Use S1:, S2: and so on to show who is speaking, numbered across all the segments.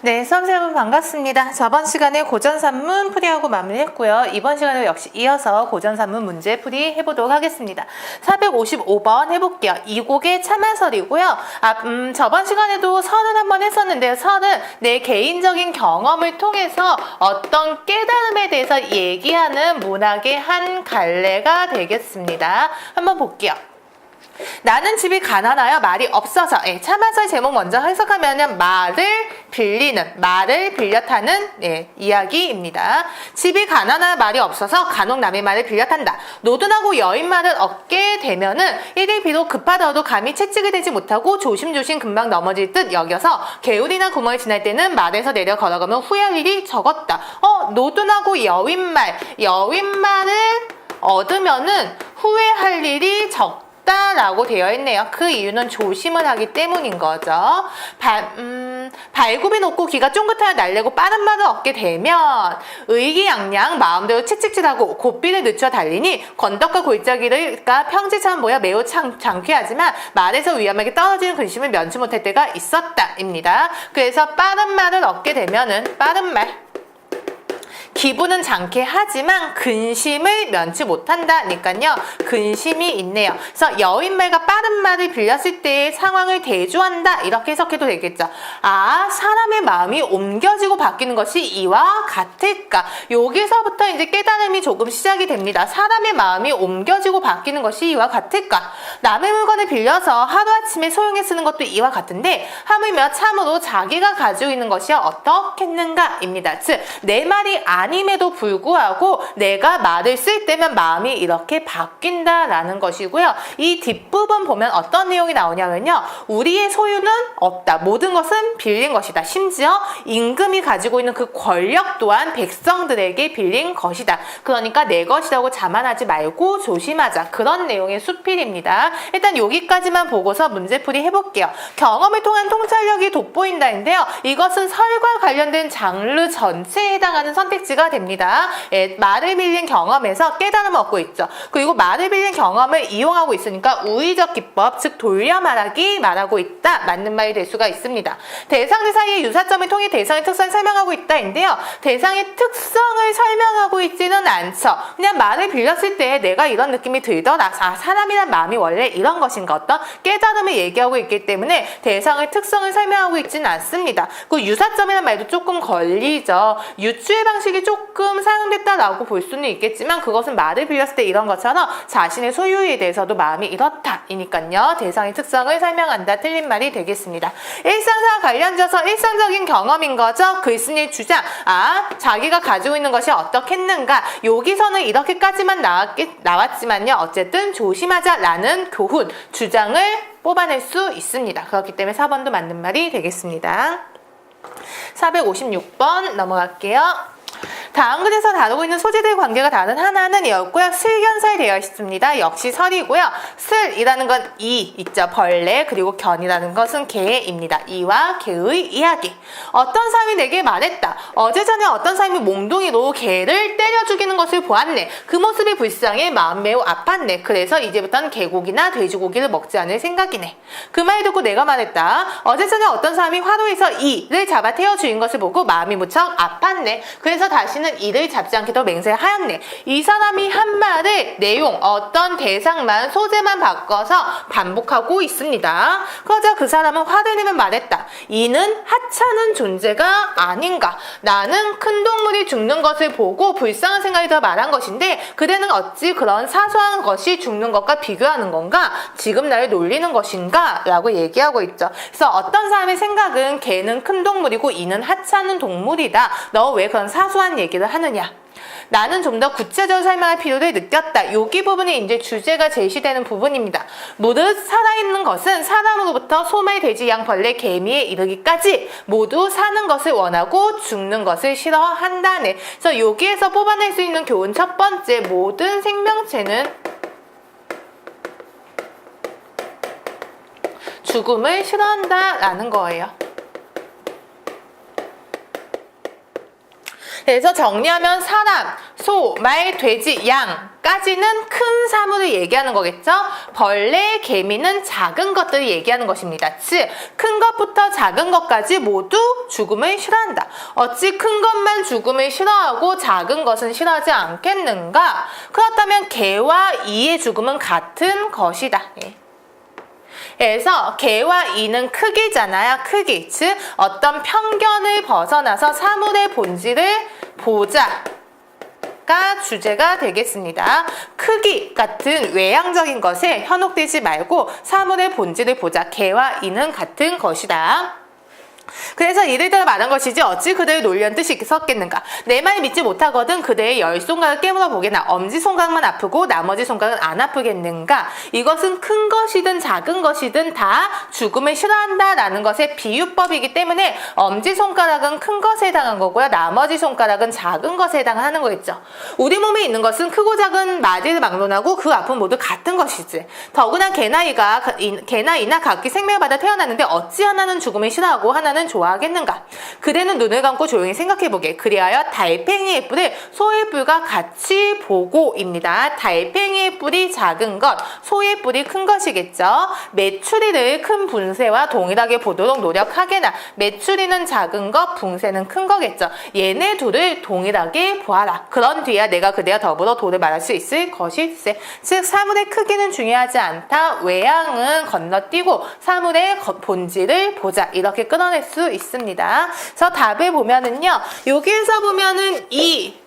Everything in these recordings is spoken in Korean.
S1: 네, 수험생 여러분 반갑습니다. 저번 시간에 고전산문 풀이하고 마무리했고요. 이번 시간에 역시 이어서 고전산문 문제 풀이 해보도록 하겠습니다. 455번 해볼게요. 이 곡의 참화설이고요. 저번 시간에도 설을 한번 했었는데요. 설은 내 개인적인 경험을 통해서 어떤 깨달음에 대해서 얘기하는 문학의 한 갈래가 되겠습니다. 한번 볼게요. 나는 집이 가난하여 말이 없어서. 참화설 제목 먼저 해석하면 말을 빌려 타는 이야기입니다. 집이 가난하여 말이 없어서 간혹 남의 말을 빌려 탄다. 노둔하고 여인 말을 얻게 되면은 일이 비록 급하더라도 감히 채찍이 되지 못하고 조심조심 금방 넘어질 듯 여겨서 개울이나 구멍을 지날 때는 말에서 내려 걸어가면 후회할 일이 적었다. 노둔하고 여인 말을 얻으면은 후회할 일이 적다 라고 되어 있네요. 그 이유는 조심을 하기 때문인 거죠. 발굽이 높고 귀가 쫑긋하여 날래고 빠른 말을 얻게 되면 의기양양 마음대로 칙칙질하고 고삐를 늦춰 달리니 건덕과 골짜기가 평지처럼 보여 매우 장쾌하지만 말에서 위험하게 떨어지는 근심을 면치 못할 때가 있었다 입니다. 그래서 빠른 말을 얻게 되면은 빠른 말 기분은 장쾌하지만 근심을 면치 못한다니까요. 근심이 있네요. 그래서 여인말과 빠른 말을 빌렸을 때의 상황을 대조한다. 이렇게 해석해도 되겠죠. 사람의 마음이 옮겨지고 바뀌는 것이 이와 같을까? 여기서부터 이제 깨달음이 조금 시작이 됩니다. 사람의 마음이 옮겨지고 바뀌는 것이 이와 같을까? 남의 물건을 빌려서 하루아침에 소용에 쓰는 것도 이와 같은데 하물며 참으로 자기가 가지고 있는 것이 어떻겠는가? 입니다. 즉, 내 말이 아님에도 불구하고 내가 말을 쓸 때면 마음이 이렇게 바뀐다라는 것이고요. 이 뒷부분 보면 어떤 내용이 나오냐면요. 우리의 소유는 없다. 모든 것은 빌린 것이다. 심지어 임금이 가지고 있는 그 권력 또한 백성들에게 빌린 것이다. 그러니까 내 것이라고 자만하지 말고 조심하자. 그런 내용의 수필입니다. 일단 여기까지만 보고서 문제풀이 해볼게요. 경험을 통한 통찰력이 돋보인다인데요. 이것은 설과 관련된 장르 전체에 해당하는 선택지가 됩니다. 말을 빌린 경험에서 깨달음을 얻고 있죠. 그리고 말을 빌린 경험을 이용하고 있으니까 우의적 기법, 즉 돌려 말하고 있다. 맞는 말이 될 수가 있습니다. 대상들 사이의 유사점을 통해 대상의 특성을 설명하고 있다인데요. 대상의 특성을 설명하고 있지는 않죠. 그냥 말을 빌렸을 때 내가 이런 느낌이 들더라. 사람이란 마음이 원래 이런 것인가 어떤 깨달음을 얘기하고 있기 때문에 대상의 특성을 설명하고 있지는 않습니다. 그 유사점이란 말도 조금 걸리죠. 유추의 방식이 조금 사용됐다라고 볼 수는 있겠지만 그것은 말을 빌렸을 때 이런 것처럼 자신의 소유에 대해서도 마음이 이렇다이니까요. 대상의 특성을 설명한다. 틀린 말이 되겠습니다. 일상사와 관련져서 일상적인 경험인 거죠. 글쓴이의 주장. 자기가 가지고 있는 것이 어떻겠는가. 여기서는 이렇게까지만 나왔지만요. 어쨌든 조심하자라는 교훈, 주장을 뽑아낼 수 있습니다. 그렇기 때문에 4번도 맞는 말이 되겠습니다. 456번 넘어갈게요. 다음 글에서 다루고 있는 소재들의 관계가 다른 하나는 이었고요. 슬견설 되어 있습니다. 역시 설이고요. 슬이라는 건 이 있죠. 벌레. 그리고 견이라는 것은 개입니다. 이와 개의 이야기. 어떤 사람이 내게 말했다. 어제 저녁에 어떤 사람이 몽둥이로 개를 때려 죽이는 것을 보았네. 그 모습이 불쌍해 마음 매우 아팠네. 그래서 이제부터는 개고기나 돼지고기를 먹지 않을 생각이네. 그 말 듣고 내가 말했다. 어제 저녁에 어떤 사람이 화로에서 이를 잡아 태워 죽인 것을 보고 마음이 무척 아팠네. 그래서 다시는 이를 잡지 않기로 맹세하였네. 이 사람이 한 말을 내용, 어떤 대상만, 소재만 바꿔서 반복하고 있습니다. 그러자 그 사람은 화를 내며 말했다. 이는 하찮은 존재가 아닌가. 나는 큰 동물이 죽는 것을 보고 불쌍한 생각이 더 말한 것인데 그대는 어찌 그런 사소한 것이 죽는 것과 비교하는 건가? 지금 나를 놀리는 것인가? 라고 얘기하고 있죠. 그래서 어떤 사람의 생각은 개는 큰 동물이고 이는 하찮은 동물이다. 너 왜 그런 사소한 얘기를 하느냐? 나는 좀 더 구체적으로 설명할 필요를 느꼈다. 여기 부분이 이제 주제가 제시되는 부분입니다. 무릇 살아있는 것은 사람으로부터 소매, 돼지, 양, 벌레, 개미에 이르기까지 모두 사는 것을 원하고 죽는 것을 싫어한다네. 그래서 여기에서 뽑아낼 수 있는 교훈 첫 번째, 모든 생명체는 죽음을 싫어한다라는 거예요. 그래서 정리하면 사람, 소, 말, 돼지, 양까지는 큰 사물을 얘기하는 거겠죠? 벌레, 개미는 작은 것들을 얘기하는 것입니다. 즉, 큰 것부터 작은 것까지 모두 죽음을 싫어한다. 어찌 큰 것만 죽음을 싫어하고 작은 것은 싫어하지 않겠는가? 그렇다면 개와 이의 죽음은 같은 것이다. 예. 그래서 개와 이는 크기잖아요. 크기. 즉 어떤 편견을 벗어나서 사물의 본질을 보자가 주제가 되겠습니다. 크기 같은 외향적인 것에 현혹되지 말고 사물의 본질을 보자. 개와 이는 같은 것이다. 그래서 이를 따라 말한 것이지 어찌 그대를 놀려는 뜻이 있었겠는가. 내 말 믿지 못하거든 그대의 열 손가락을 깨물어 보게나. 엄지손가락만 아프고 나머지 손가락은 안 아프겠는가. 이것은 큰 것이든 작은 것이든 다 죽음을 싫어한다 라는 것의 비유법이기 때문에 엄지손가락은 큰 것에 해당한 거고요. 나머지 손가락은 작은 것에 해당하는 거겠죠. 우리 몸에 있는 것은 크고 작은 마디를 막론하고 그 아픔 모두 같은 것이지. 더구나 개나 이나 각기 생명을 받아 태어났는데 어찌 하나는 죽음을 싫어하고 하나는 좋아하겠는가. 그대는 눈을 감고 조용히 생각해보게. 그리하여 달팽이의 뿔을 소의 뿔과 같이 보고입니다. 달팽이의 뿔이 작은 것, 소의 뿔이 큰 것이겠죠. 메추리를 큰 붕새와 동일하게 보도록 노력하게나. 메추리는 작은 것, 붕새는 큰 거겠죠. 얘네 둘을 동일하게 보아라. 그런 뒤에야 내가 그대와 더불어 도를 말할 수 있을 것일세. 즉 사물의 크기는 중요하지 않다. 외향은 건너뛰고 사물의 본질을 보자. 이렇게 끊어낼 수 있습니다. 그래서 답을 보면은요. 여기에서 보면은 이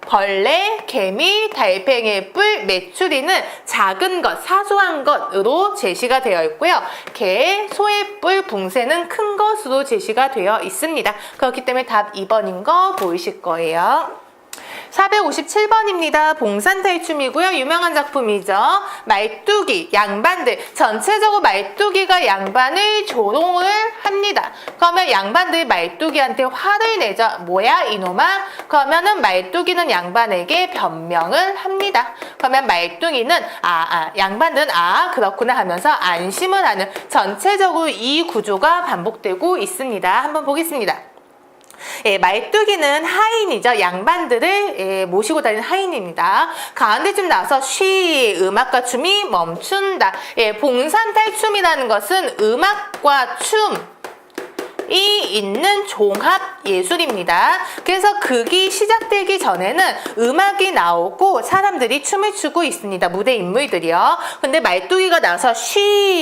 S1: 벌레, 개미, 달팽이의 뿔, 메추리는 작은 것, 사소한 것으로 제시가 되어 있고요. 개, 소의 뿔, 붕새는 큰 것으로 제시가 되어 있습니다. 그렇기 때문에 답 2번인 거 보이실 거예요. 457번입니다. 봉산탈춤이고요. 유명한 작품이죠. 말뚝이, 양반들. 전체적으로 말뚝이가 양반을 조롱을 합니다. 그러면 양반들이 말뚝이한테 화를 내죠. 뭐야 이놈아? 그러면은 말뚝이는 양반에게 변명을 합니다. 그러면 말뚝이는 양반들은 그렇구나 하면서 안심을 하는 전체적으로 이 구조가 반복되고 있습니다. 한번 보겠습니다. 말뚝이는 하인이죠. 양반들을 모시고 다니는 하인입니다. 가운데쯤 나와서 음악과 춤이 멈춘다. 봉산탈춤이라는 것은 음악과 춤이 있는 종합 예술입니다. 그래서 극이 시작되기 전에는 음악이 나오고 사람들이 춤을 추고 있습니다. 무대 인물들이요. 근데 말뚝이가 나와서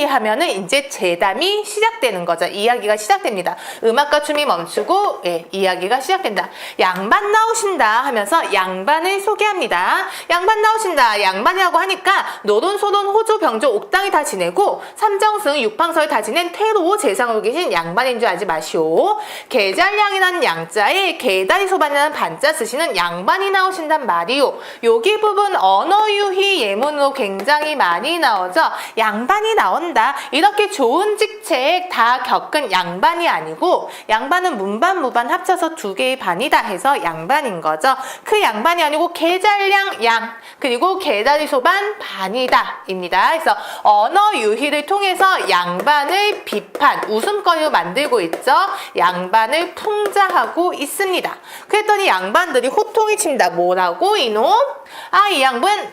S1: 하면은 이제 재담이 시작되는 거죠. 이야기가 시작됩니다. 음악과 춤이 멈추고 이야기가 시작된다. 양반 나오신다 하면서 양반을 소개합니다. 양반 나오신다. 양반이라고 하니까 노론소론 호조 병조 옥당이 다 지내고 삼정승 육방설 다 지낸 태로 재상으로 계신 양반인 줄 알지 마시오. 계잘량이라는 양자에 개다리 소반이라는 반자 쓰시는 양반이 나오신단 말이오. 여기 부분 언어유희 예문으로 굉장히 많이 나오죠. 양반이 나온다. 이렇게 좋은 직책 다 겪은 양반이 아니고 양반은 문반 무반 합쳐서 두 개의 반이다 해서 양반인 거죠. 그 양반이 아니고 계잘량 양 그리고 개다리 소반 반이다 입니다. 그래서 언어유희를 통해서 양반을 비판 웃음거리로 만들고 있죠. 양반을 풍자하고 있습니다. 그랬더니 양반들이 호통이 칩니다. 뭐라고 이놈?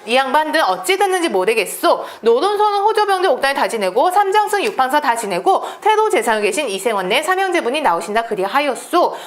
S1: 이 양반들 어찌 됐는지 모르겠소. 노론소는 호조병들 옥단을 다 지내고 삼정승 육방서 다 지내고 태도 재상에 계신 이생원네 삼형제분이 나오신다 그리하였소.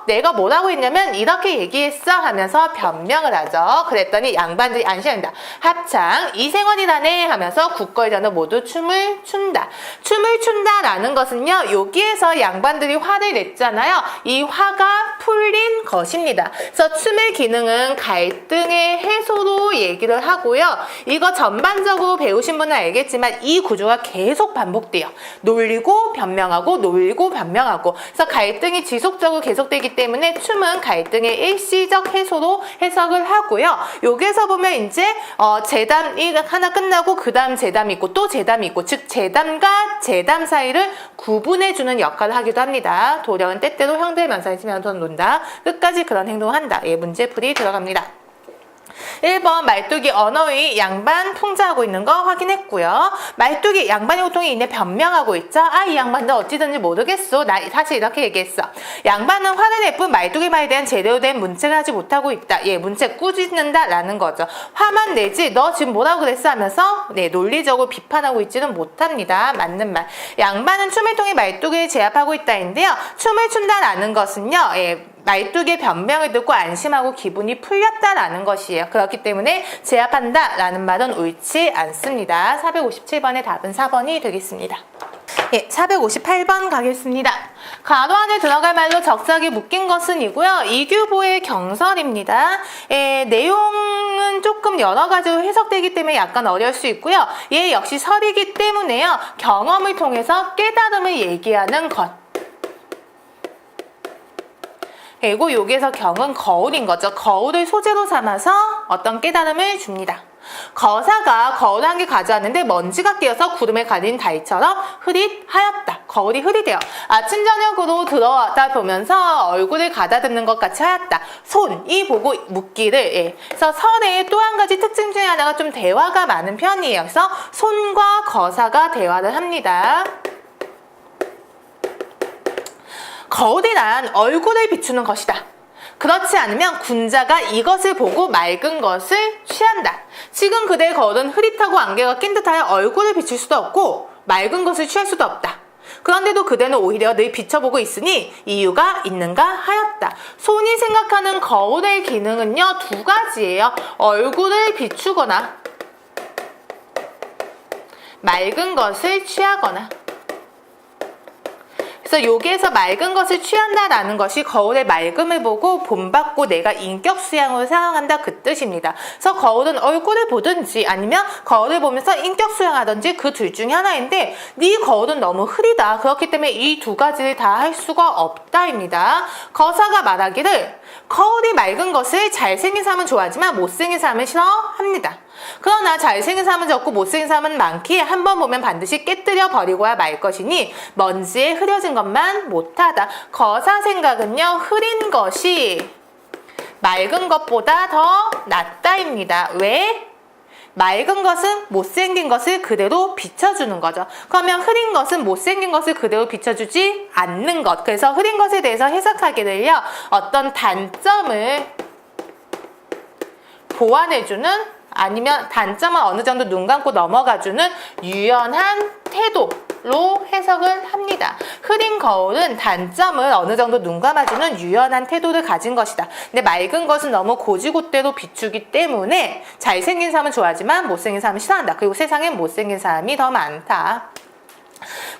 S1: 내가 뭐라고 했냐면 이렇게 얘기했어 하면서 변명을 하죠. 그랬더니 양반들이 안심합니다. 합창 이생원이라네 하면서 국거리전을 모두 춤을 춘다. 춤을 춘다라는 것은요. 여기에서 양반들이 화를 냈잖아요. 이 화가 풀린 것입니다. 그래서 춤의 기능은 갈등의 해소로 얘기를 하고요. 이거 전반적으로 배우신 분은 알겠지만 이 구조가 계속 반복돼요. 놀리고 변명하고 놀리고 변명하고. 그래서 갈등이 지속적으로 계속되기 때문에 춤은 갈등의 일시적 해소로 해석을 하고요. 여기에서 보면 이제 재담이 하나 끝나고 그 다음 재담이 있고 또 재담이 있고 즉 재담과 재담 사이를 구분해주는 역할을 하기도 합니다. 도령은 때때로 형들 면상에 치면서 논다. 끝까지 그런 행동을 한다. 문제풀이 들어갑니다. 1번 말뚝이 언어의 양반 풍자하고 있는 거 확인했고요. 말뚝이 양반의 고통에 인해 변명하고 있죠. 이 양반도 어찌든지 모르겠어. 나 사실 이렇게 얘기했어. 양반은 화를 내뿐 말뚝의 말에 대한 제대로 된 문책을 하지 못하고 있다. 문책 꾸짖는다 라는 거죠. 화만 내지 너 지금 뭐라고 그랬어 하면서 논리적으로 비판하고 있지는 못합니다. 맞는 말. 양반은 춤을 통해 말뚝을 제압하고 있다인데요. 춤을 춘다라는 것은요. 말뚝의 변명을 듣고 안심하고 기분이 풀렸다라는 것이에요. 그렇기 때문에 제압한다라는 말은 옳지 않습니다. 457번의 답은 4번이 되겠습니다. 458번 가겠습니다. 가로 안에 들어갈 말로 적절하게 묶인 것은 이고요. 이규보의 경설입니다. 내용은 조금 여러 가지로 해석되기 때문에 약간 어려울 수 있고요. 얘 역시 설이기 때문에요. 경험을 통해서 깨달음을 얘기하는 것. 그리고 여기에서 경은 거울인 거죠. 거울을 소재로 삼아서 어떤 깨달음을 줍니다. 거사가 거울 한 개 가져왔는데 먼지가 끼어서 구름에 가린 달처럼 흐릿하였다. 거울이 흐릿해요. 아침 저녁으로 들어왔다 보면서 얼굴을 가다듬는 것 같이 하였다. 손이 보고 묻기를. 그래서 설의 또 한 가지 특징 중에 하나가 좀 대화가 많은 편이에요. 그래서 손과 거사가 대화를 합니다. 거울이란 얼굴을 비추는 것이다. 그렇지 않으면 군자가 이것을 보고 맑은 것을 취한다. 지금 그대의 거울은 흐릿하고 안개가 낀 듯하여 얼굴을 비출 수도 없고 맑은 것을 취할 수도 없다. 그런데도 그대는 오히려 늘 비춰보고 있으니 이유가 있는가 하였다. 손이 생각하는 거울의 기능은요, 두 가지예요. 얼굴을 비추거나 맑은 것을 취하거나. 그래서 여기에서 맑은 것을 취한다라는 것이 거울의 맑음을 보고 본받고 내가 인격 수양으로 사용한다 그 뜻입니다. 그래서 거울은 얼굴을 보든지 아니면 거울을 보면서 인격 수양하든지 그 둘 중에 하나인데 네 거울은 너무 흐리다. 그렇기 때문에 이 두 가지를 다 할 수가 없다입니다. 거사가 말하기를 거울이 맑은 것을 잘생긴 사람은 좋아하지만 못생긴 사람은 싫어합니다. 그러나 잘생긴 사람은 적고 못생긴 사람은 많기에 한 번 보면 반드시 깨뜨려 버리고야 말 것이니 먼지에 흐려진 것만 못하다. 거사 생각은요, 흐린 것이 맑은 것보다 더 낫다입니다. 왜? 맑은 것은 못생긴 것을 그대로 비춰주는 거죠. 그러면 흐린 것은 못생긴 것을 그대로 비춰주지 않는 것. 그래서 흐린 것에 대해서 해석하기를요, 어떤 단점을 보완해주는, 아니면 단점을 어느 정도 눈 감고 넘어가주는 유연한 태도로 해석을 합니다. 흐린 거울은 단점을 어느 정도 눈 감아주는 유연한 태도를 가진 것이다. 근데 맑은 것은 너무 고지고대로 비추기 때문에 잘생긴 사람은 좋아하지만 못생긴 사람은 싫어한다. 그리고 세상엔 못생긴 사람이 더 많다.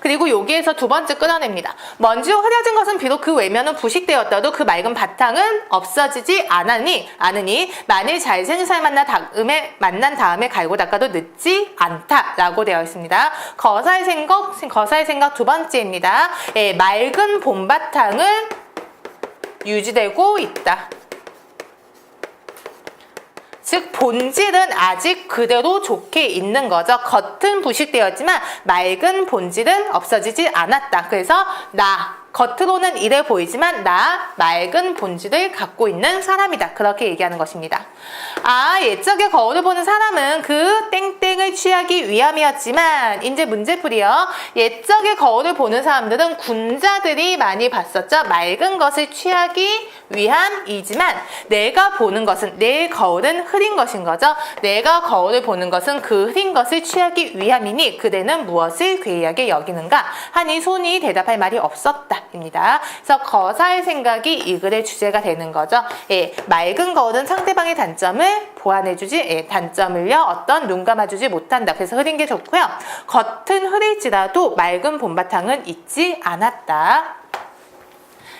S1: 그리고 여기에서 두 번째 끌어냅니다. 먼지로 흐려진 것은 비록 그 외면은 부식되었다도 그 맑은 바탕은 없어지지 않으니 만일 잘생긴 사람 만난 다음에 갈고 닦아도 늦지 않다라고 되어 있습니다. 거사의 생각 두 번째입니다. 맑은 본바탕은 유지되고 있다. 즉 본질은 아직 그대로 좋게 있는 거죠. 겉은 부식되었지만 맑은 본질은 없어지지 않았다. 그래서 겉으로는 이래 보이지만 맑은 본질을 갖고 있는 사람이다. 그렇게 얘기하는 것입니다. 옛적에 거울을 보는 사람은 그 땡땡을 취하기 위함이었지만 이제 문제풀이요. 옛적에 거울을 보는 사람들은 군자들이 많이 봤었죠. 맑은 것을 취하기 위함이지만 내가 보는 것은, 내 거울은 흐린 것인 거죠. 내가 거울을 보는 것은 그 흐린 것을 취하기 위함이니 그대는 무엇을 괴이하게 여기는가 하니 손이 대답할 말이 없었다 입니다. 그래서 거사의 생각이 이 글의 주제가 되는 거죠. 맑은 거울은 상대방의 단점을 보완해주지, 단점을요 어떤 눈 감아주지 못한다. 그래서 흐린 게 좋고요. 겉은 흐릴지라도 맑은 본바탕은 있지 않았다.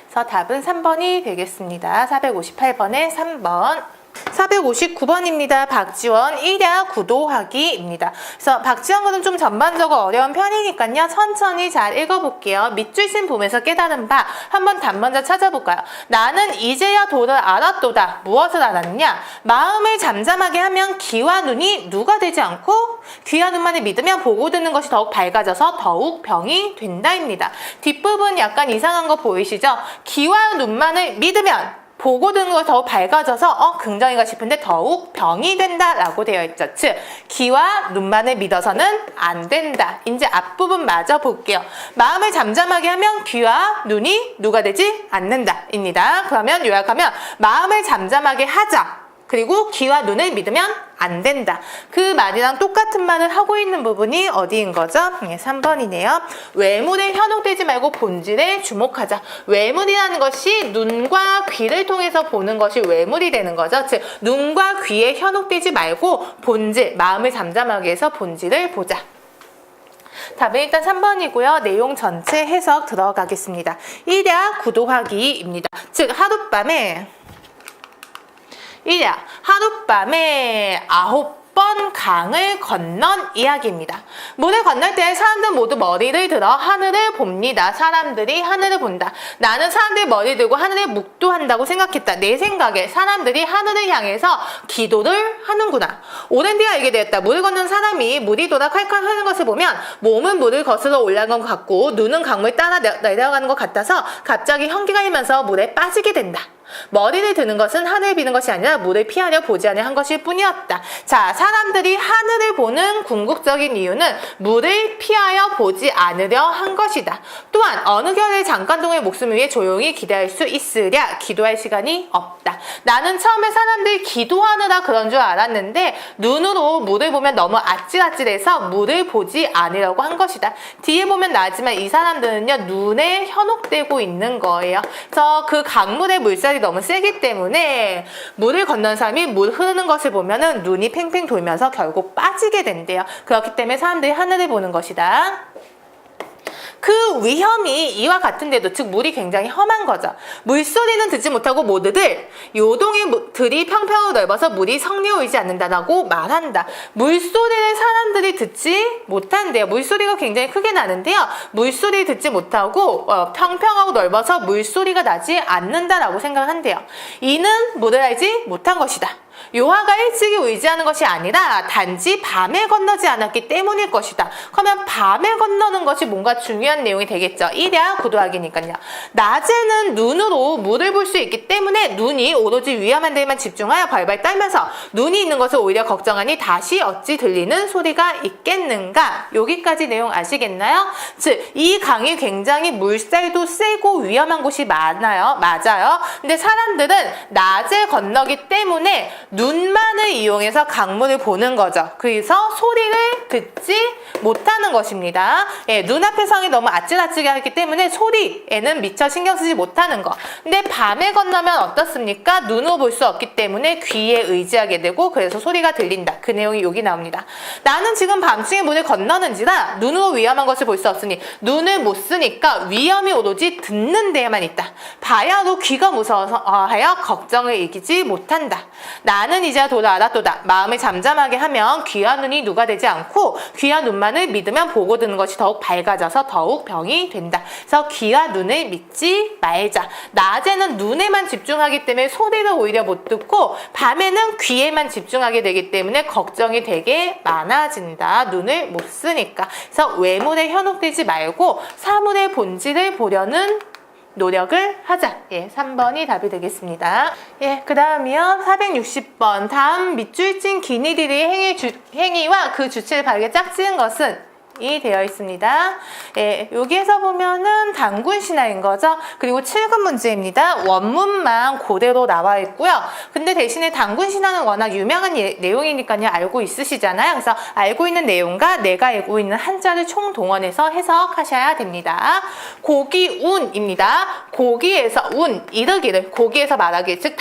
S1: 그래서 답은 3번이 되겠습니다. 458번에 3번. 459번입니다. 박지원 1야 구도하기입니다. 그래서 박지원 글은 좀 전반적으로 어려운 편이니까요. 천천히 잘 읽어볼게요. 밑줄 씬 보면서 깨달은 바 한번 답 먼저 찾아볼까요? 나는 이제야 도를 알았도다. 무엇을 알았냐? 마음을 잠잠하게 하면 귀와 눈이 누가 되지 않고 귀와 눈만을 믿으면 보고 듣는 것이 더욱 밝아져서 더욱 병이 된다입니다. 뒷부분 약간 이상한 거 보이시죠? 귀와 눈만을 믿으면 보고 드는 것이 더욱 밝아져서 긍정인가 싶은데 더욱 병이 된다라고 되어 있죠. 즉 귀와 눈만을 믿어서는 안 된다. 이제 앞부분 마저 볼게요. 마음을 잠잠하게 하면 귀와 눈이 누가 되지 않는다 입니다. 그러면 요약하면 마음을 잠잠하게 하자. 그리고 귀와 눈을 믿으면 안 된다. 그 말이랑 똑같은 말을 하고 있는 부분이 어디인 거죠? 3번이네요. 외모에 현혹되지 말고 본질에 주목하자. 외모이라는 것이 눈과 귀를 통해서 보는 것이 외모이 되는 거죠. 즉 눈과 귀에 현혹되지 말고 본질, 마음을 잠잠하게 해서 본질을 보자. 답은 일단 3번이고요. 내용 전체 해석 들어가겠습니다. 1야 구도하기입니다. 즉 하룻밤에 하룻밤에 9번 강을 건넌 이야기입니다. 물을 건널 때 사람들 모두 머리를 들어 하늘을 봅니다. 사람들이 하늘을 본다. 나는 사람들이 머리 들고 하늘을 묵도한다고 생각했다. 내 생각에 사람들이 하늘을 향해서 기도를 하는구나. 오랜 뒤에 알게 되었다. 물을 건넌 사람이 물이 돌아 칼칼 흐르는 것을 보면 몸은 물을 거슬러 올라간 것 같고 눈은 강물 따라 내려가는 것 같아서 갑자기 현기가 일면서 물에 빠지게 된다. 머리를 드는 것은 하늘을 비는 것이 아니라 물을 피하려 보지 않으려 한 것일 뿐이었다. 자, 사람들이 하늘을 보는 궁극적인 이유는 물을 피하여 보지 않으려 한 것이다. 또한 어느 겨울에 잠깐 동의 목숨을 위해 조용히 기대할 수 있으랴 기도할 시간이 없다. 나는 처음에 사람들이 기도하느라 그런 줄 알았는데 눈으로 물을 보면 너무 아찔아찔해서 물을 보지 않으려고 한 것이다. 뒤에 보면 나지만 이 사람들은요 눈에 현혹되고 있는 거예요. 그래서 그 강물의 물살이 너무 세기 때문에 물을 건넌 사람이 물 흐르는 것을 보면은 눈이 팽팽 돌면서 결국 빠지게 된대요. 그렇기 때문에 사람들이 하늘을 보는 것이다. 그 위험이 이와 같은데도 즉 물이 굉장히 험한 거죠. 물소리는 듣지 못하고 모두들 요동의 들이 평평하고 넓어서 물이 성리에 오이지 않는다라고 말한다. 물소리를 사람들이 듣지 못한대요. 물소리가 굉장히 크게 나는데요. 물소리 듣지 못하고 평평하고 넓어서 물소리가 나지 않는다라고 생각한대요. 이는 물을 알지 못한 것이다. 요하가 일찍이 의지하는 것이 아니라 단지 밤에 건너지 않았기 때문일 것이다. 그러면 밤에 건너는 것이 뭔가 중요한 내용이 되겠죠. 1야 구도하기니까요. 낮에는 눈으로 물을 볼 수 있기 때문에 눈이 오로지 위험한 데에만 집중하여 발발 떨면서 눈이 있는 것을 오히려 걱정하니 다시 어찌 들리는 소리가 있겠는가. 여기까지 내용 아시겠나요? 즉 이 강이 굉장히 물살도 세고 위험한 곳이 많아요. 맞아요. 근데 사람들은 낮에 건너기 때문에 눈만을 이용해서 강물을 보는 거죠. 그래서 소리를 듣지 못하는 것입니다. 예, 눈앞의 성이 너무 아찔아찔하기 때문에 소리에는 미처 신경 쓰지 못하는 거. 근데 밤에 건너면 어떻습니까? 눈으로 볼 수 없기 때문에 귀에 의지하게 되고 그래서 소리가 들린다. 그 내용이 여기 나옵니다. 나는 지금 밤중에 물을 건너는지라 눈으로 위험한 것을 볼 수 없으니 눈을 못 쓰니까 위험이 오로지 듣는 데에만 있다. 봐야도 귀가 무서워서 하여 걱정을 이기지 못한다. 나는 이제 도를 알았도다. 마음을 잠잠하게 하면 귀와 눈이 누가 되지 않고 귀와 눈만을 믿으면 보고 드는 것이 더욱 밝아져서 더욱 병이 된다. 그래서 귀와 눈을 믿지 말자. 낮에는 눈에만 집중하기 때문에 소리를 오히려 못 듣고 밤에는 귀에만 집중하게 되기 때문에 걱정이 되게 많아진다. 눈을 못 쓰니까. 그래서 외모에 현혹되지 말고 사물의 본질을 보려는 노력을 하자. 예, 3번이 답이 되겠습니다. 예, 그 다음이요. 460번. 다음 밑줄 찐 기니들의 행위와 그 주체를 바르게 짝지은 것은 이 되어 있습니다. 예, 여기에서 보면은 단군 신화인 거죠. 그리고 7급 문제입니다. 원문만 그대로 나와 있고요. 근데 대신에 단군 신화는 워낙 유명한 내용이니까요. 알고 있으시잖아요. 그래서 알고 있는 내용과 내가 알고 있는 한자를 총동원해서 해석하셔야 됩니다. 고기운입니다. 고기에서 운, 이르기를, 고기에서 말하기, 즉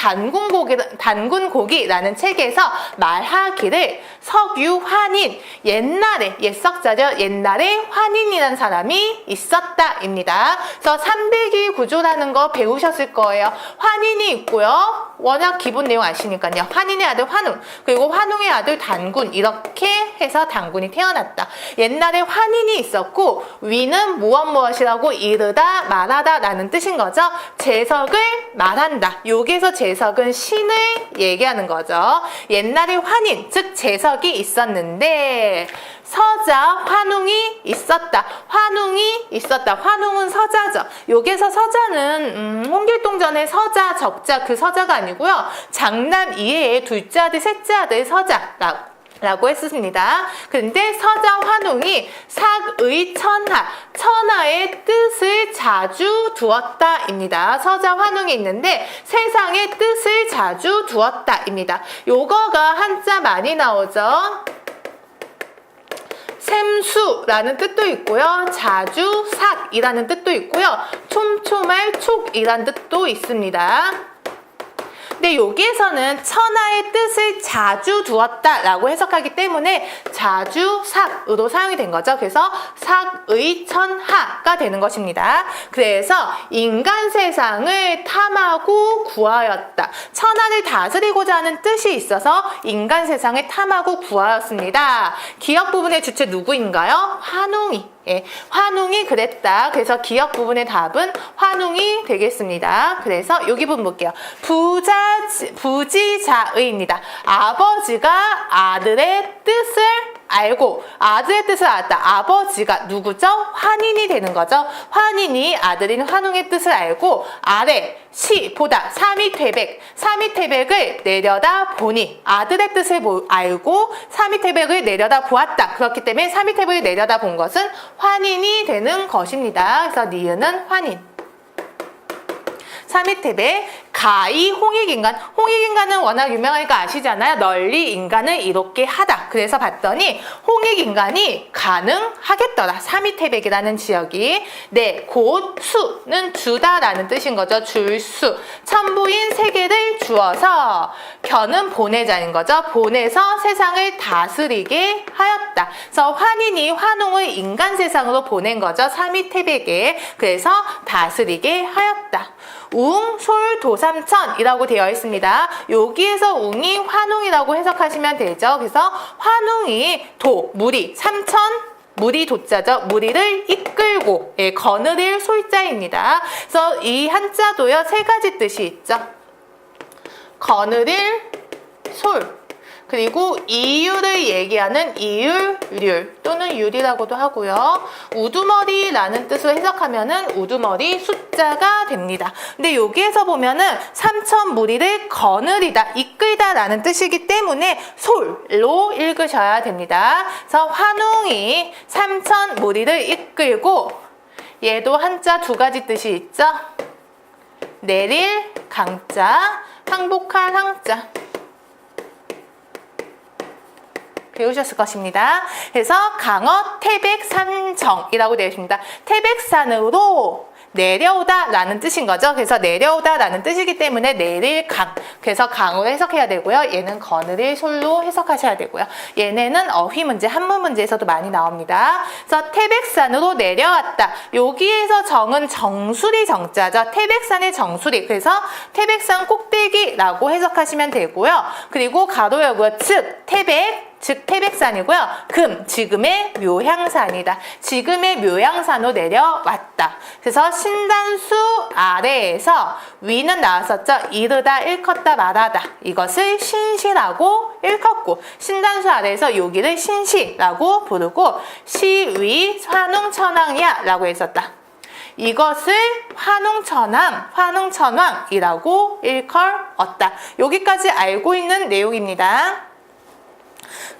S1: 단군고기라는 책에서 말하기를 석유환인, 옛날에 옛석자죠. 옛날에 환인이라는 사람이 있었다입니다. 그래서 300일 구조라는 거 배우셨을 거예요. 환인이 있고요. 워낙 기본 내용 아시니까요. 환인의 아들 환웅, 그리고 환웅의 아들 단군, 이렇게 해서 단군이 태어났다. 옛날에 환인이 있었고 위는 무엇이라고 이르다 말하다 라는 뜻인 거죠. 재석을 말한다. 여기에서 재석은 신을 얘기하는 거죠. 옛날에 환인, 즉 재석이 있었는데 서자 환웅이 있었다. 환웅이 있었다. 환웅은 서자죠. 여기에서 서자는 홍길동전의 서자, 적자 그 서자가 아니고요. 장남 이해의 둘째 아들, 셋째 아들 서자라고 했습니다. 근데 서자 환웅이 삭의 천하, 천하의 뜻을 자주 두었다입니다. 서자 환웅이 있는데 세상의 뜻을 자주 두었다입니다. 요거가 한자 많이 나오죠. 샘수라는 뜻도 있고요. 자주 삭이라는 뜻도 있고요. 촘촘할 촉이라는 뜻도 있습니다. 근데 여기에서는 천하의 뜻을 자주 두었다라고 해석하기 때문에 자주 삭으로 사용이 된 거죠. 그래서 삭의 천하가 되는 것입니다. 그래서 인간 세상을 탐하고 구하였다. 천하를 다스리고자 하는 뜻이 있어서 인간 세상을 탐하고 구하였습니다. 기역 부분의 주체 누구인가요? 환웅이. 예, 환웅이 그랬다. 그래서 기역 부분의 답은 환웅이 되겠습니다. 그래서 여기 부분 볼게요. 부지자의입니다. 아버지가 아들의 뜻을 알고 아들의 뜻을 알았다. 아버지가 누구죠? 환인이 되는 거죠. 환인이 아들인 환웅의 뜻을 알고 아래 시 보다 사미태백을 내려다 보니 아들의 뜻을 알고 사미태백을 내려다 보았다. 그렇기 때문에 사미태백을 내려다 본 것은 환인이 되는 것입니다. 그래서 니은은 환인. 사미태백, 가히 홍익인간. 홍익인간은 워낙 유명하니까 아시잖아요. 널리 인간을 이롭게 하다. 그래서 봤더니 홍익인간이 가능하겠더라. 사미태백이라는 지역이. 네, 곧 수는 주다라는 뜻인 거죠. 줄수. 천부인 세계를 주어서 견은 보내자인 거죠. 보내서 세상을 다스리게 하였다. 그래서 환인이 환웅을 인간 세상으로 보낸 거죠. 사미태백에. 그래서 다스리게 하였다. 웅, 솔, 도삼천이라고 되어 있습니다. 여기에서 웅이 환웅이라고 해석하시면 되죠. 그래서 환웅이 무리, 삼천, 무리 도자죠. 무리를 이끌고, 예, 거느릴 솔자입니다. 그래서 이 한자도요, 세 가지 뜻이 있죠. 거느릴, 솔. 그리고 이율을 얘기하는 이율 또는 율이라고도 하고요. 우두머리라는 뜻을 해석하면은 우두머리 숫자가 됩니다. 근데 여기에서 보면은 삼천 무리를 거느리다, 이끌다 라는 뜻이기 때문에 솔로 읽으셔야 됩니다. 그래서 환웅이 삼천 무리를 이끌고 얘도 한자 두 가지 뜻이 있죠. 내릴 강자, 항복할 항자. 배우셨을 것입니다. 그래서 강어 태백산정이라고 되어 있습니다. 태백산으로 내려오다 라는 뜻인 거죠. 그래서 내려오다 라는 뜻이기 때문에 내릴 강. 그래서 강으로 해석해야 되고요. 얘는 거느릴 솔로 해석하셔야 되고요. 얘네는 어휘 문제, 한문 문제에서도 많이 나옵니다. 그래서 태백산으로 내려왔다. 여기에서 정은 정수리 정자죠. 태백산의 정수리. 그래서 태백산 꼭대기라고 해석하시면 되고요. 그리고 가로 열고요. 즉 태백산이고요. 지금의 묘향산이다. 지금의 묘향산으로 내려왔다. 그래서 신단수 아래에서 위는 나왔었죠. 이르다, 일컫다, 말하다. 이것을 신시라고 일컫고 신단수 아래에서 여기를 신시라고 부르고 시위 환웅천왕이야 라고 했었다. 이것을 환웅천왕이라고 일컬었다. 여기까지 알고 있는 내용입니다.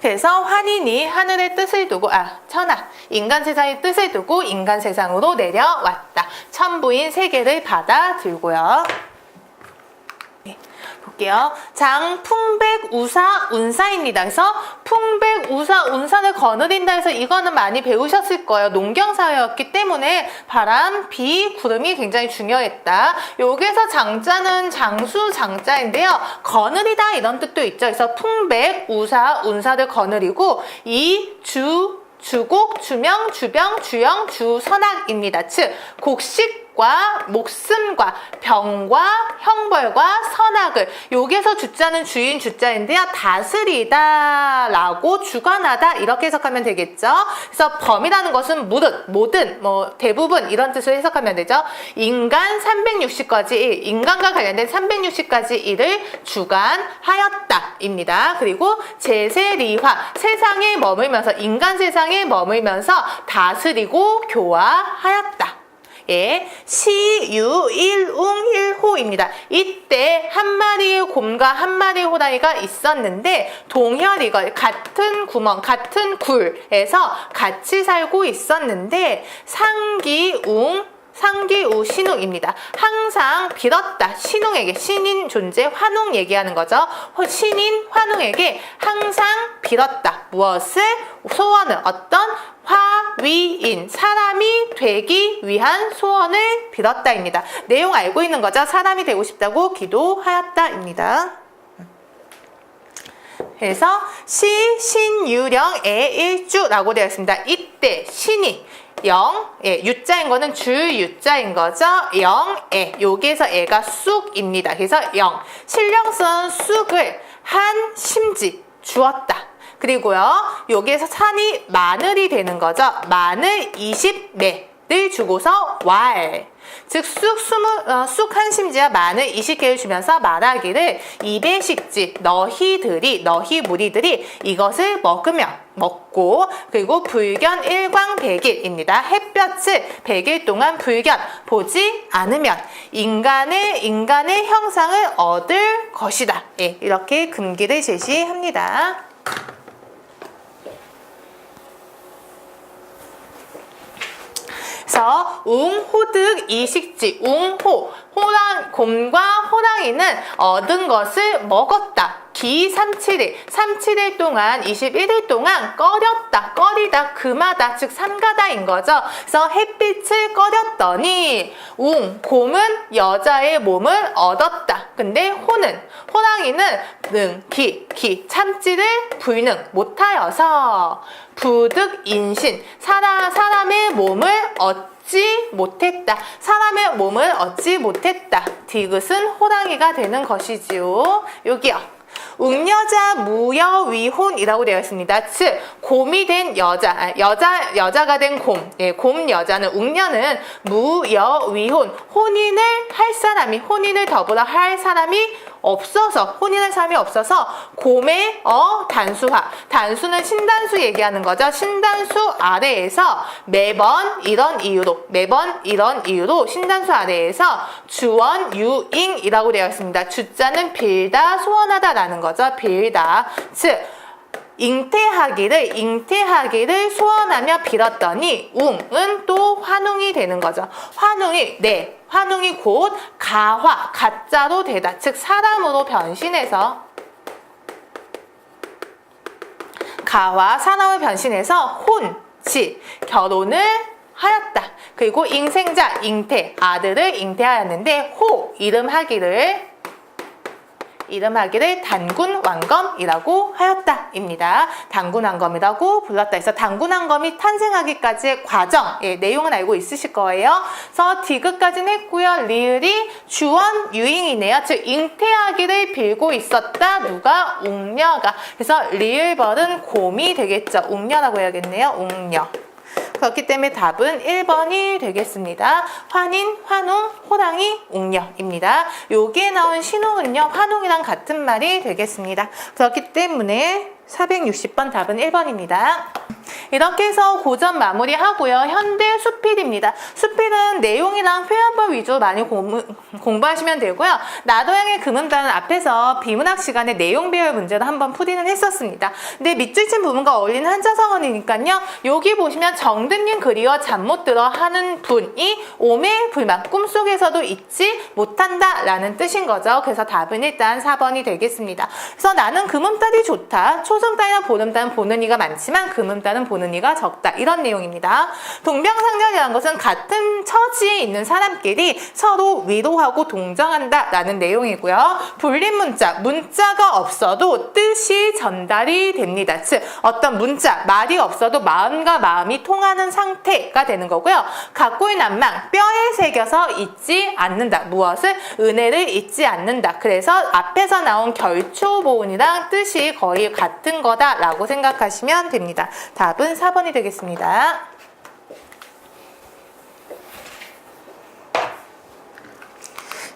S1: 그래서 환인이 하늘의 뜻을 두고 천하, 인간 세상의 뜻을 두고 인간 세상으로 내려왔다. 천부인 세계를 받아들고요. 볼게요. 풍백우사 운사입니다. 그래서 풍백우사 운사를 거느린다 해서 이거는 많이 배우셨을 거예요. 농경사회였기 때문에 바람, 비, 구름이 굉장히 중요했다. 여기서 장자는 장수 장자인데요. 거느리다 이런 뜻도 있죠. 그래서 풍백우사 운사를 거느리고 주곡, 주명, 주병, 주영, 주선악입니다. 즉 곡식 획과 목숨과 병과 형벌과 선악을, 여기에서 주자는 주인 주자인데요. 다스리다 라고 주관하다 이렇게 해석하면 되겠죠. 그래서 범이라는 것은 모든 대부분 이런 뜻으로 해석하면 되죠. 인간 360가지 일, 인간과 관련된 360가지 일을 주관하였다 입니다. 그리고 제세리화, 세상에 머물면서, 인간 세상에 머물면서 다스리고 교화하였다. 예, 시유일웅일호입니다. 이때 한 마리의 곰과 한 마리의 호랑이가 있었는데 동혈이걸, 같은 구멍, 같은 굴에서 같이 살고 있었는데 상기우 신웅입니다. 항상 빌었다. 신웅에게, 신인 존재 환웅 얘기하는 거죠. 신인 환웅에게 항상 빌었다. 무엇을? 소원을, 어떤 화위인, 사람이 되기 위한 소원을 빌었다입니다. 내용 알고 있는 거죠. 사람이 되고 싶다고 기도하였다입니다. 그래서 시신유령의 일주라고 되어 있습니다. 이때 신이 유자인 거는 줄유자인 거죠. 영애, 여기에서 애가 쑥입니다. 그래서 신령스러운 쑥을 한 심지 주었다. 그리고요, 여기에서 산이 마늘이 되는 거죠. 마늘 20매를 주고서 즉 쑥 한 심지와 마늘 20개를 주면서 말하기를 입에 식지 너희 무리들이 이것을 먹고, 그리고 불견 일광100일입니다. 햇볕을 100일 동안 불견 보지 않으면 인간의 형상을 얻을 것이다. 예, 이렇게 금기를 제시합니다. 그래서 웅호득 이식지, 곰과 호랑이는 얻은 것을 먹었다. 기 37일 동안, 21일 동안 꺼리다, 금하다, 즉 삼가다인 거죠. 그래서 햇빛을 꺼렸더니 곰은 여자의 몸을 얻었다. 근데 호랑이는 참지를 불능 못하여서 부득인신, 사람의 몸을 얻지 못했다. 사람의 몸을 얻지 못했다. 디귿은 호랑이가 되는 것이지요. 여기요. 웅여자 무여위혼이라고 되어 있습니다. 즉 곰이 된 여자가 된 곰, 곰 여자는, 웅녀는 무여위혼, 혼인을 더불어 할 사람이 없어서, 곰의 단수는 신단수 얘기하는 거죠. 신단수 아래에서 매번 이런 이유로 신단수 아래에서 주원유잉이라고 되어 있습니다. 주자는 빌다, 소원하다 라는 거죠. 빌다. 즉 잉태하기를 소원하며 빌었더니 웅은 또 환웅이 되는 거죠. 환웅이 곧 가짜로 되다. 즉 사람으로 변신해서, 사람으로 변신해서 결혼을 하였다. 그리고 잉생자, 아들을 잉태하였는데 이름하기를 단군왕검이라고 하였다입니다. 단군왕검이라고 불렀다. 그래서 단군왕검이 탄생하기까지의 과정, 내용은 알고 있으실 거예요. 그래서 디귿까지는 했고요. 리을이 주원유잉이네요. 즉 잉태하기를 빌고 있었다. 누가? 웅녀가. 그래서 리을벌은 곰이 되겠죠. 웅녀라고 해야겠네요. 웅녀. 그렇기 때문에 답은 1번이 되겠습니다. 환인, 환웅, 호랑이, 웅녀입니다. 여기에 나온 신웅은요, 환웅이랑 같은 말이 되겠습니다. 그렇기 때문에 460번 답은 1번입니다. 이렇게 해서 고전 마무리하고요. 현대 수필입니다. 수필은 내용이랑 표현법 위주로 많이 공부하시면 되고요. 나도양의 금음단은 앞에서 비문학 시간에 내용 배열 문제도 한번 풀이는 했었습니다. 근데 밑줄 친 부분과 어울리는 한자성어니까요. 여기 보시면 정든님 그리워 잠 못 들어 하는 분이 오매불망, 꿈속에서도 잊지 못한다 라는 뜻인 거죠. 그래서 답은 일단 4번이 되겠습니다. 그래서 나는 금음달이 좋다. 초승달이나 보름달은 보는 이가 많지만 금음달 누군가는 보는 이가 적다. 이런 내용입니다. 동병상련이라는 것은 같은 처지에 있는 사람끼리 서로 위로하고 동정한다 라는 내용이고요. 불림 문자가 없어도 뜻이 전달이 됩니다. 즉 어떤 문자, 말이 없어도 마음과 마음이 통하는 상태가 되는 거고요. 갖고 있는 안망, 뼈에 새겨서 잊지 않는다. 무엇을? 은혜를 잊지 않는다. 그래서 앞에서 나온 결초보은이랑 뜻이 거의 같은 거다라고 생각하시면 됩니다. 답은 4번이 되겠습니다.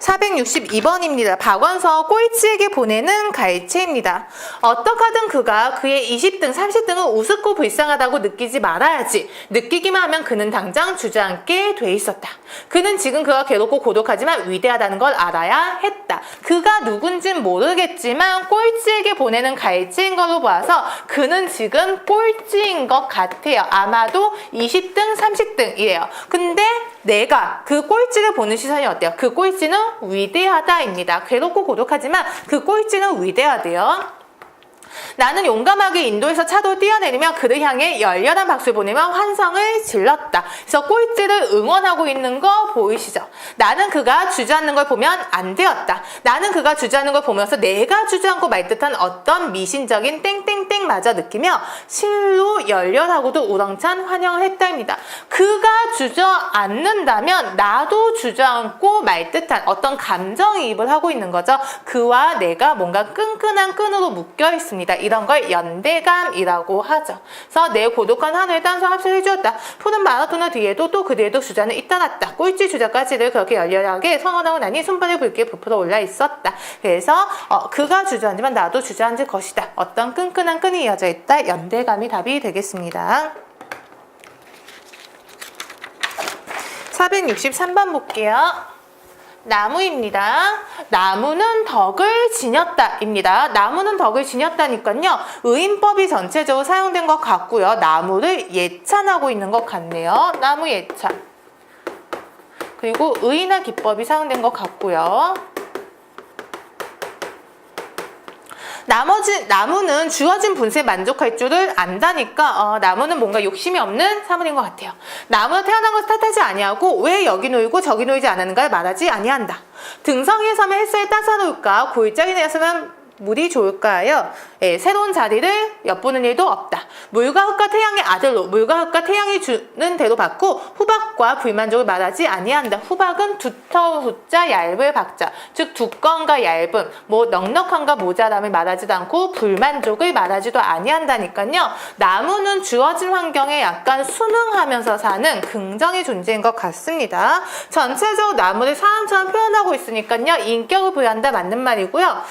S1: 462번입니다. 박원서 꼴찌에게 보내는 갈채입니다. 어떡하든 그가 그의 20등, 30등을 우습고 불쌍하다고 느끼지 말아야지. 느끼기만 하면 그는 당장 주저앉게 돼 있었다. 그는 지금 그가 괴롭고 고독하지만 위대하다는 걸 알아야 했다. 그가 누군진 모르겠지만 꼴찌에게 보내는 갈채인 걸로 봐서 그는 지금 꼴찌인 것 같아요. 아마도 20등, 30등이래요. 근데 내가 그 꼴찌를 보는 시선이 어때요? 그 꼴찌는 위대하다입니다. 괴롭고 고독하지만 그 꼴찌는 위대하대요. 나는 용감하게 인도에서 차도 뛰어내리며 그를 향해 열렬한 박수를 보내며 환성을 질렀다. 그래서 꼴찌를 응원하고 있는 거 보이시죠? 나는 그가 주저앉는 걸 보면 안 되었다. 나는 그가 주저앉는 걸 보면서 내가 주저앉고 말 듯한 어떤 미신적인 땡땡땡마저 느끼며 실로 열렬하고도 우렁찬 환영을 했다입니다. 그가 주저앉는다면 나도 주저앉고 말 듯한 어떤 감정이입을 하고 있는 거죠. 그와 내가 뭔가 끈끈한 끈으로 묶여 있습니다. 이런 걸 연대감이라고 하죠. 그래서 내 고독한 하늘에 딴소 합수해 주었다. 푸른 마라토너 뒤에도 또 그 뒤에도 주자는 잇따랐다. 꼴찌 주자까지를 그렇게 열렬하게 선언하고 나니 손발이 붉게 부풀어 올라 있었다. 그래서 그가 주저앉지만 나도 주저앉을 것이다. 어떤 끈끈한 끈이 이어져 있다. 연대감이 답이 되겠습니다. 463번 볼게요. 나무입니다. 나무는 덕을 지녔다입니다. 나무는 덕을 지녔다니까요. 의인법이 전체적으로 사용된 것 같고요. 나무를 예찬하고 있는 것 같네요. 나무 예찬. 그리고 의인화 기법이 사용된 것 같고요. 나무는 주어진 분수에 만족할 줄을 안다니까 나무는 뭔가 욕심이 없는 사물인 것 같아요. 나무는 태어난 것을 탓하지 아니하고 왜 여기 놓이고 저기 놓이지 않았는가를 말하지 아니한다. 등성이에 서면 햇살이 따사로울까? 골짜기 내서면 물이 좋을까요? 예, 새로운 자리를 엿보는 일도 없다. 물과 흙과 태양의 아들로 물과 흙과 태양이 주는 대로 받고 후박과 불만족을 말하지 아니한다. 후박은 두터운 후자 얇을 박자, 즉 두꺼움과 얇음, 넉넉함과 모자람을 말하지도 않고 불만족을 말하지도 아니한다니까요. 나무는 주어진 환경에 약간 순응하면서 사는 긍정의 존재인 것 같습니다. 전체적으로 나무를 사람처럼 표현하고 있으니까요. 인격을 부여한다 맞는 말이고요.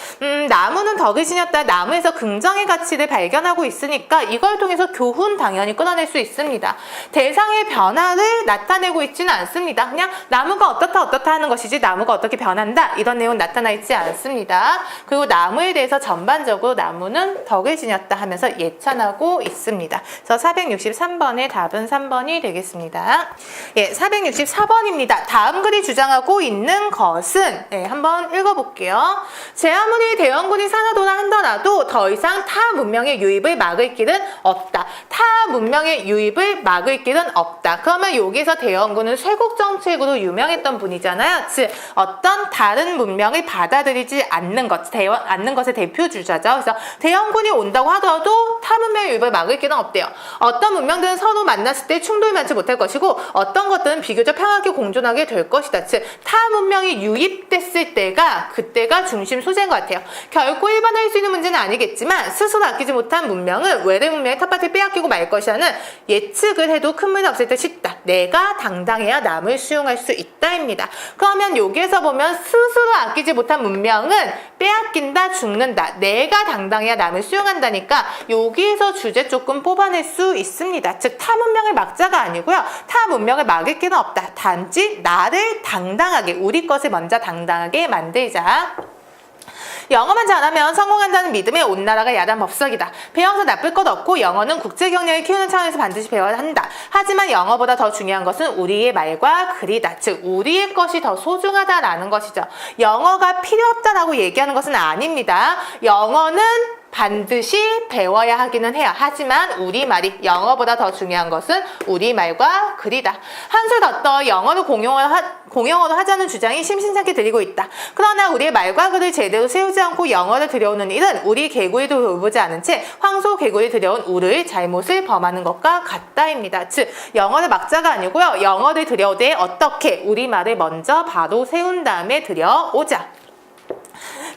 S1: 나무는 덕을 지녔다. 나무에서 긍정의 가치를 발견하고 있으니까 이걸 통해서 교훈 당연히 끊어낼 수 있습니다. 대상의 변화를 나타내고 있지는 않습니다. 그냥 나무가 어떻다 하는 것이지 나무가 어떻게 변한다 이런 내용 나타나 있지 않습니다. 그리고 나무에 대해서 전반적으로 나무는 덕을 지녔다 하면서 예찬하고 있습니다. 그래서 463번의 답은 3번이 되겠습니다. 예, 464번입니다. 다음 글이 주장하고 있는 것은 한번 읽어볼게요. 제 아무리 대원군이 산하도나 한더라도 더 이상 타 문명의 유입을 막을 길은 없다. 타 문명의 유입을 막을 길은 없다. 그러면 여기서 대원군은 쇄국 정책으로 유명했던 분이잖아요. 즉 어떤 다른 문명을 받아들이지 않는 것의 대표 주자죠. 그래서 대원군이 온다고 하더라도 타 문명의 유입을 막을 길은 없대요. 어떤 문명들은 서로 만났을 때 충돌이 많지 못할 것이고 어떤 것들은 비교적 평화하게 공존하게 될 것이다. 즉 타 문명이 유입됐을 때가 그때가 중심 소재인 것 같아요. 결코 일반화할 수 있는 문제는 아니겠지만 스스로 아끼지 못한 문명은 외래 문명의 텃밭을 빼앗기고 말 것이라는 예측을 해도 큰 문제 없을 듯 싶다. 내가 당당해야 남을 수용할 수 있다입니다. 그러면 여기에서 보면 스스로 아끼지 못한 문명은 빼앗긴다, 죽는다. 내가 당당해야 남을 수용한다니까 여기에서 주제 조금 뽑아낼 수 있습니다. 즉 타 문명을 막자가 아니고요. 타 문명을 막을 길은 없다. 단지 나를 당당하게 우리 것을 먼저 당당하게 만들자. 영어만 잘하면 성공한다는 믿음에 온 나라가 야단 법석이다. 배워서 나쁠 것 없고 영어는 국제 경력을 키우는 차원에서 반드시 배워야 한다. 하지만 영어보다 더 중요한 것은 우리의 말과 글이다. 즉 우리의 것이 더 소중하다라는 것이죠. 영어가 필요 없다라고 얘기하는 것은 아닙니다. 영어는 반드시 배워야 하기는 해요. 하지만 우리말이 영어보다 더 중요한 것은 우리말과 글이다. 한술 더 떠 영어를 공용어로 하자는 주장이 심심찮게 들리고 있다. 그러나 우리의 말과 글을 제대로 세우지 않고 영어를 들여오는 일은 우리 개구리도 돌보지 않은 채 황소 개구리 들여온 우를 잘못을 범하는 것과 같다입니다. 즉 영어를 막자가 아니고요. 영어를 들여오되 어떻게 우리말을 먼저 바로 세운 다음에 들여오자.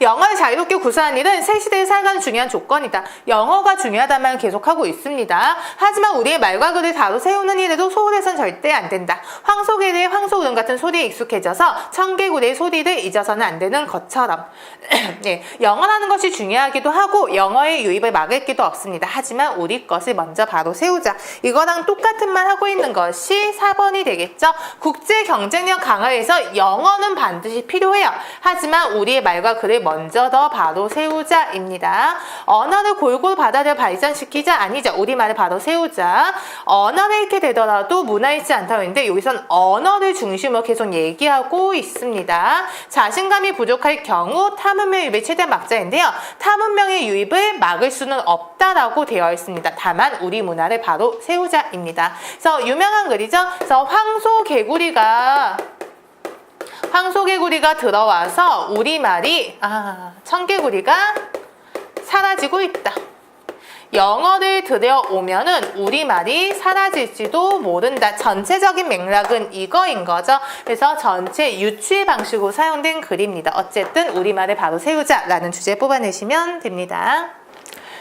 S1: 영어를 자유롭게 구사하는 일은 새 시대에 살아가는 중요한 조건이다. 영어가 중요하다면 계속하고 있습니다. 하지만 우리의 말과 글을 바로 세우는 일에도 소홀해선 절대 안 된다. 황소개구리의 황소 울음 같은 소리에 익숙해져서 청개구리의 소리를 잊어서는 안 되는 것처럼 네, 영어라는 것이 중요하기도 하고 영어의 유입을 막을 기도 없습니다. 하지만 우리 것을 먼저 바로 세우자. 이거랑 똑같은 말 하고 있는 것이 4번이 되겠죠. 국제 경쟁력 강화를 위해서 영어는 반드시 필요해요. 하지만 우리의 말과 글을 먼저 더 바로 세우자입니다. 언어를 골고루 받아들여 발전시키자 아니죠. 우리말을 바로 세우자. 언어를 잃게 되더라도 문화 잃지 않다고 했는데 여기선 언어를 중심으로 계속 얘기하고 있습니다. 자신감이 부족할 경우 타문명 유입을 최대한 막자인데요. 타문명의 유입을 막을 수는 없다라고 되어 있습니다. 다만 우리 문화를 바로 세우자입니다. 그래서 유명한 글이죠. 그래서 황소개구리가 들어와서 우리말이 청개구리가 사라지고 있다. 영어를 들여오면은 우리말이 사라질지도 모른다. 전체적인 맥락은 이거인 거죠. 그래서 전체 유추의 방식으로 사용된 글입니다. 어쨌든 우리말을 바로 세우자라는 주제 뽑아내시면 됩니다.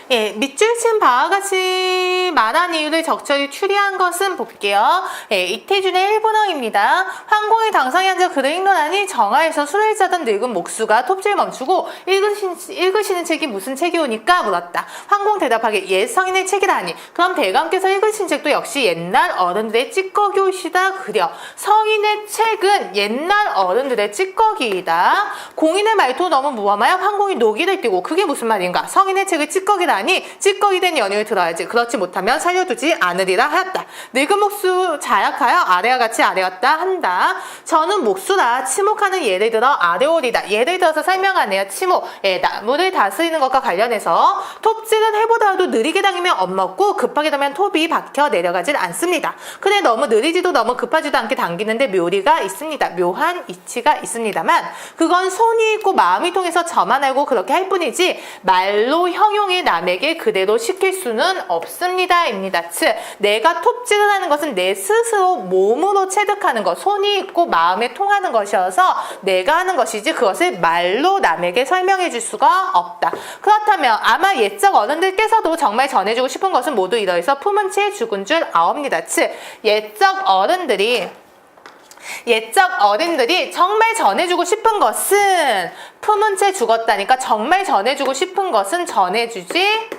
S1: 예, 밑줄 친 바와 같이 말한 이유를 적절히 추리한 것은 볼게요. 예, 이태준의 일본어입니다. 황공이 당상에 앉아 글을 읽노라니 정화에서 술을 짜던 늙은 목수가 톱질 멈추고 읽으시는 책이 무슨 책이 오니까 물었다. 황공 대답하길 옛 성인의 책이라니. 그럼 대감께서 읽으신 책도 역시 옛날 어른들의 찌꺼기 옷이다 그려. 성인의 책은 옛날 어른들의 찌꺼기이다. 공인의 말투 너무 무엄하여 황공이 노기를 띄고 그게 무슨 말인가. 성인의 책을 찌꺼기라 아니 찌꺼기 된 연유를 들어야지. 그렇지 못하면 살려두지 않으리라 하였다. 늙은 목수 자약하여 아래와 같이 아래였다 한다. 저는 목수라 치목하는 예를 들어 아래오리다. 예를 들어서 설명하네요. 치목, 나무를 다스리는 것과 관련해서 톱질은 해보더라도 느리게 당기면 엇먹고 급하게 당기면 톱이 박혀 내려가질 않습니다. 근데 너무 느리지도 너무 급하지도 않게 당기는데 묘리가 있습니다. 묘한 이치가 있습니다만 그건 손이 있고 마음이 통해서 저만 알고 그렇게 할 뿐이지 말로 형용해 남에게 그대로 시킬 수는 없습니다입니다. 즉 내가 톱질을 하는 것은 내 스스로 몸으로 체득하는 것, 손이 있고 마음에 통하는 것이어서 내가 하는 것이지 그것을 말로 남에게 설명해 줄 수가 없다. 그렇다면 아마 옛적 어른들께서도 정말 전해주고 싶은 것은 모두 이러해서 품은 채 죽은 줄 아옵니다. 즉 옛적 어른들이 정말 전해주고 싶은 것은 품은 채 죽었다니까 정말 전해주고 싶은 것은 전해주지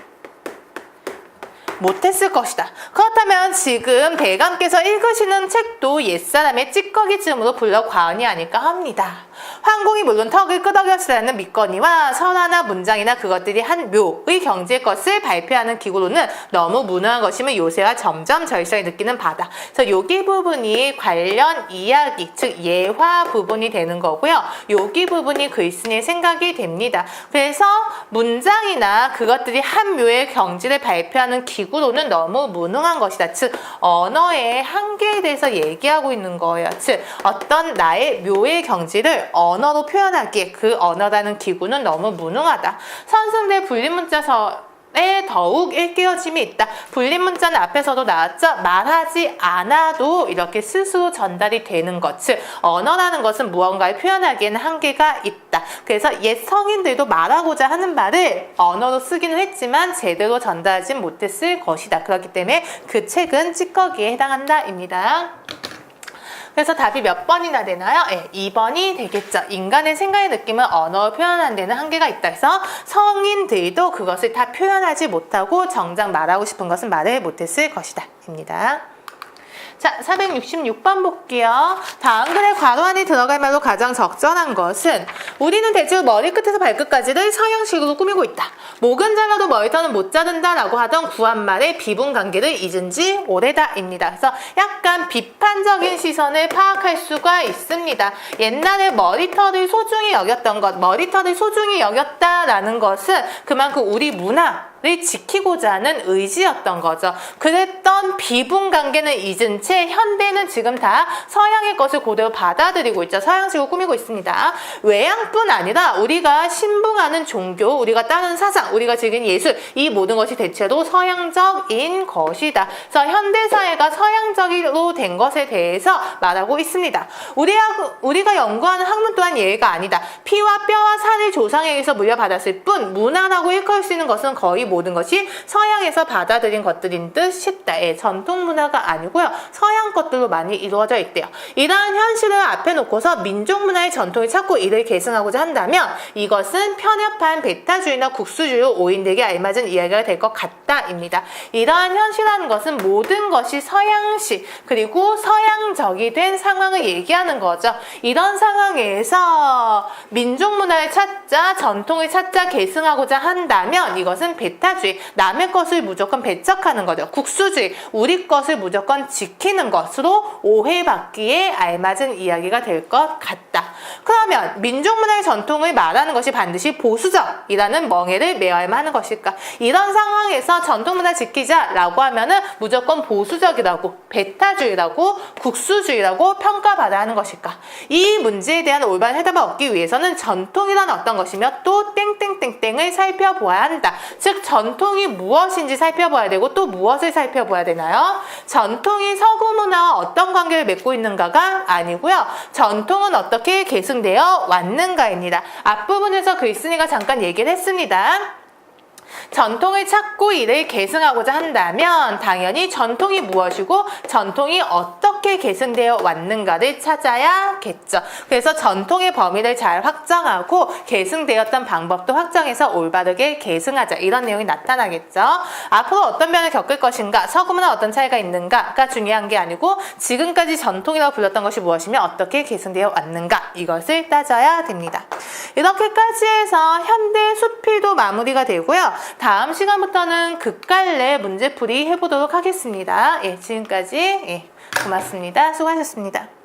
S1: 못했을 것이다. 그렇다면 지금 대감께서 읽으시는 책도 옛사람의 찌꺼기쯤으로 불러 과언이 아닐까 합니다. 황공이 물론 턱을 끄덕였으라는 믿거니와 설화나 문장이나 그것들이 한 묘의 경지의 것을 발표하는 기구로는 너무 무능한 것임을 요새와 점점 절실히 느끼는 바다. 그래서 여기 부분이 관련 이야기, 즉 예화 부분이 되는 거고요. 여기 부분이 글쓴이의 생각이 됩니다. 그래서 문장이나 그것들이 한 묘의 경지를 발표하는 기구로는 너무 무능한 것이다. 즉 언어의 한계에 대해서 얘기하고 있는 거예요. 즉 어떤 나의 묘의 경지를 언어로 표현하기에 그 언어라는 기구는 너무 무능하다. 선승대 분리문자서에 더욱 일깨워짐이 있다. 분리문자는 앞에서도 나왔죠. 말하지 않아도 이렇게 스스로 전달이 되는 것. 즉 언어라는 것은 무언가를 표현하기에는 한계가 있다. 그래서 옛 성인들도 말하고자 하는 말을 언어로 쓰기는 했지만 제대로 전달하지 못했을 것이다. 그렇기 때문에 그 책은 찌꺼기에 해당한다입니다. 그래서 답이 몇 번이나 되나요? 2번이 되겠죠. 인간의 생각의 느낌은 언어로 표현하는 데는 한계가 있다 해서 성인들도 그것을 다 표현하지 못하고 정작 말하고 싶은 것은 말을 못했을 것이다 입니다. 자, 466번 볼게요. 다음 글에 괄호 안에 들어갈 말로 가장 적절한 것은 우리는 대충 머리끝에서 발끝까지를 서양식으로 꾸미고 있다. 목은 잘라도 머리털은 못 자른다 라고 하던 구한말의 비분관계를 잊은 지 오래다입니다. 그래서 약간 비판적인 시선을 파악할 수가 있습니다. 옛날에 머리털을 소중히 여겼던 것, 머리털을 소중히 여겼다라는 것은 그만큼 우리 문화를 지키고자 하는 의지였던 거죠. 그랬던 비분관계는 잊은 채 현대는 지금 다 서양의 것을 그대로 받아들이고 있죠. 서양식으로 꾸미고 있습니다. 외양뿐 아니라 우리가 신봉하는 종교, 우리가 따르는 사상, 우리가 즐기는 예술, 이 모든 것이 대체로 서양적인 것이다. 그래서 현대사회가 서양적으로 된 것에 대해서 말하고 있습니다. 우리가 연구하는 학문 또한 예외가 아니다. 피와 뼈와 살을 조상에게서 물려받았을 뿐 문화라고 일컬 수 있는 것은 거의 모든 것이 서양에서 받아들인 것들인 듯 싶다. 예, 전통 문화가 아니고요. 서양 것들로 많이 이루어져 있대요. 이러한 현실을 앞에 놓고서 민족 문화의 전통을 찾고 이를 계승하고자 한다면 이것은 편협한 배타주의나 국수주의로 오인되게 알맞은 이야기가 될 것 같다입니다. 이러한 현실이라는 것은 모든 것이 서양식 그리고 서양적이 된 상황을 얘기하는 거죠. 이런 상황에서 민족 문화를 찾자, 전통을 찾자, 계승하고자 한다면 이것은 배타주의, 남의 것을 무조건 배척하는 거죠. 국수주의, 우리 것을 무조건 지키는 것으로 오해받기에 알맞은 이야기가 될 것 같다. 그러면 민족 문화의 전통을 말하는 것이 반드시 보수적이라는 멍해를 메어야만 하는 것일까? 이런 상황에서 전통 문화 지키자라고 하면은 무조건 보수적이라고, 배타주의라고, 국수주의라고 평가받아야 하는 것일까? 이 문제에 대한 올바른 해답을 얻기 위해서는 전통이란 어떤 것이며 또 땡땡땡땡을 살펴보아야 한다. 즉 전통이 무엇인지 살펴봐야 되고 또 무엇을 살펴봐야 되나요? 전통이 서구 문화와 어떤 관계를 맺고 있는가가 아니고요. 전통은 어떻게 계승되어 왔는가입니다. 앞부분에서 글쓴이가 잠깐 얘기를 했습니다. 전통을 찾고 이를 계승하고자 한다면 당연히 전통이 무엇이고 전통이 어떻게 계승되어 왔는가를 찾아야겠죠. 그래서 전통의 범위를 잘 확정하고 계승되었던 방법도 확정해서 올바르게 계승하자. 이런 내용이 나타나겠죠. 앞으로 어떤 변을 겪을 것인가, 서구문화 어떤 차이가 있는가가 중요한 게 아니고 지금까지 전통이라고 불렀던 것이 무엇이며 어떻게 계승되어 왔는가 이것을 따져야 됩니다. 이렇게까지 해서 현대 수필도 마무리가 되고요. 다음 시간부터는 극갈래 문제풀이 해보도록 하겠습니다. 예, 지금까지 고맙습니다. 수고하셨습니다.